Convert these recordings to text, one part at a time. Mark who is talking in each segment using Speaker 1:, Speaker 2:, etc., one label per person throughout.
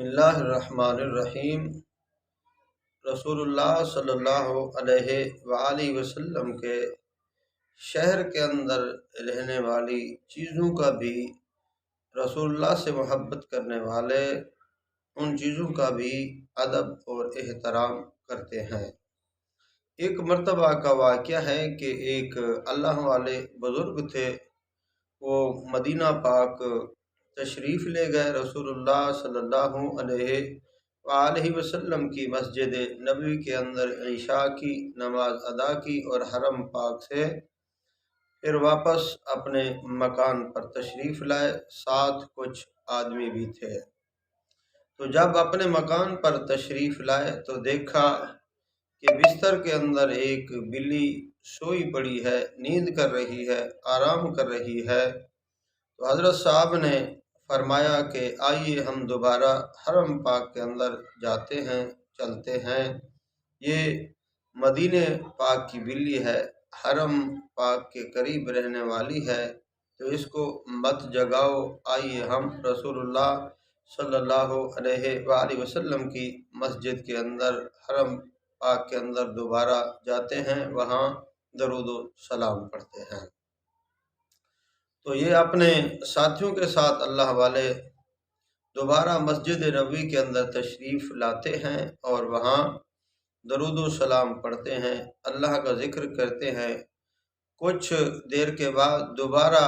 Speaker 1: اللہ الرحمن الرحیم۔ رسول اللہ صلی اللہ علیہ وآلہ وسلم کے شہر کے اندر رہنے والی چیزوں کا بھی رسول اللہ سے محبت کرنے والے ان چیزوں کا بھی ادب اور احترام کرتے ہیں۔ ایک مرتبہ کا واقعہ ہے کہ ایک اللہ والے بزرگ تھے، وہ مدینہ پاک تشریف لے گئے۔ رسول اللہ صلی اللہ علیہ وآلہ وسلم کی مسجد نبوی کے اندر عشاء کی نماز ادا کی اور حرم پاک سے پھر واپس اپنے مکان پر تشریف لائے، ساتھ کچھ آدمی بھی تھے۔ تو جب اپنے مکان پر تشریف لائے تو دیکھا کہ بستر کے اندر ایک بلی سوئی پڑی ہے، نیند کر رہی ہے، آرام کر رہی ہے۔ تو حضرت صاحب نے فرمایا کہ آئیے ہم دوبارہ حرم پاک کے اندر جاتے ہیں، چلتے ہیں۔ یہ مدینہ پاک کی بلی ہے، حرم پاک کے قریب رہنے والی ہے، تو اس کو مت جگاؤ، آئیے ہم رسول اللہ صلی اللہ علیہ وآلہ وسلم کی مسجد کے اندر حرم پاک کے اندر دوبارہ جاتے ہیں، وہاں درود و سلام پڑھتے ہیں۔ تو یہ اپنے ساتھیوں کے ساتھ اللہ والے دوبارہ مسجد نبوی کے اندر تشریف لاتے ہیں اور وہاں درود و سلام پڑھتے ہیں، اللہ کا ذکر کرتے ہیں۔ کچھ دیر کے بعد دوبارہ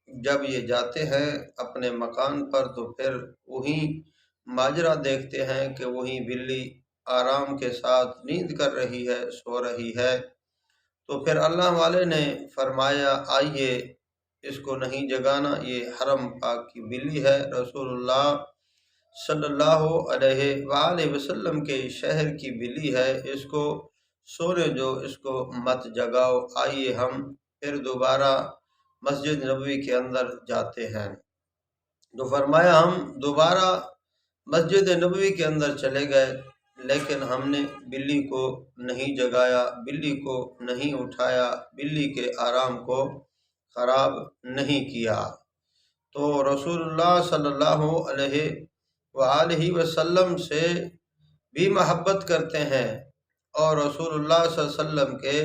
Speaker 1: جب یہ جاتے ہیں اپنے مکان پر تو پھر وہی ماجرا دیکھتے ہیں کہ وہی بلی آرام کے ساتھ نیند کر رہی ہے، سو رہی ہے۔ تو پھر اللہ والے نے فرمایا آئیے اس کو نہیں جگانا، یہ حرم پاک کی بلی ہے، رسول اللہ صلی اللہ علیہ وآلہ وسلم کے شہر کی بلی ہے، اس کو سونے جو، اس کو مت جگاؤ، آئیے ہم پھر دوبارہ مسجد نبوی کے اندر جاتے ہیں۔ تو فرمایا ہم دوبارہ مسجد نبوی کے اندر چلے گئے، لیکن ہم نے بلی کو نہیں جگایا، بلی کو نہیں اٹھایا، بلی کے آرام کو خراب نہیں کیا۔ تو رسول اللہ صلی اللہ علیہ وآلہ وسلم سے بھی محبت کرتے ہیں اور رسول اللہ صلی اللہ علیہ وسلم کے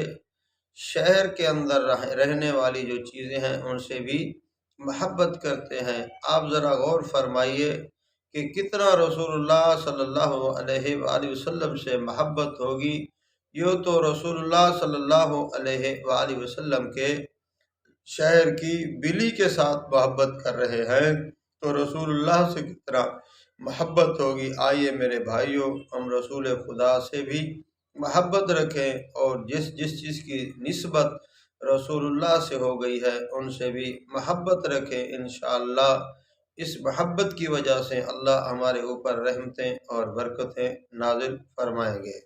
Speaker 1: شہر کے اندر رہنے والی جو چیزیں ہیں ان سے بھی محبت کرتے ہیں۔ آپ ذرا غور فرمائیے کہ کتنا رسول اللہ صلی اللہ علیہ وآلہ وسلم سے محبت ہوگی۔ یہ تو رسول اللہ صلی اللہ علیہ وآلہ وسلم کے شہر کی بلی کے ساتھ محبت کر رہے ہیں، تو رسول اللہ سے کتنا محبت ہوگی۔ آئیے میرے بھائیوں، ہم رسول خدا سے بھی محبت رکھیں اور جس چیز کی نسبت رسول اللہ سے ہو گئی ہے ان سے بھی محبت رکھیں۔ انشاءاللہ اس محبت کی وجہ سے اللہ ہمارے اوپر رحمتیں اور برکتیں نازل فرمائیں گے۔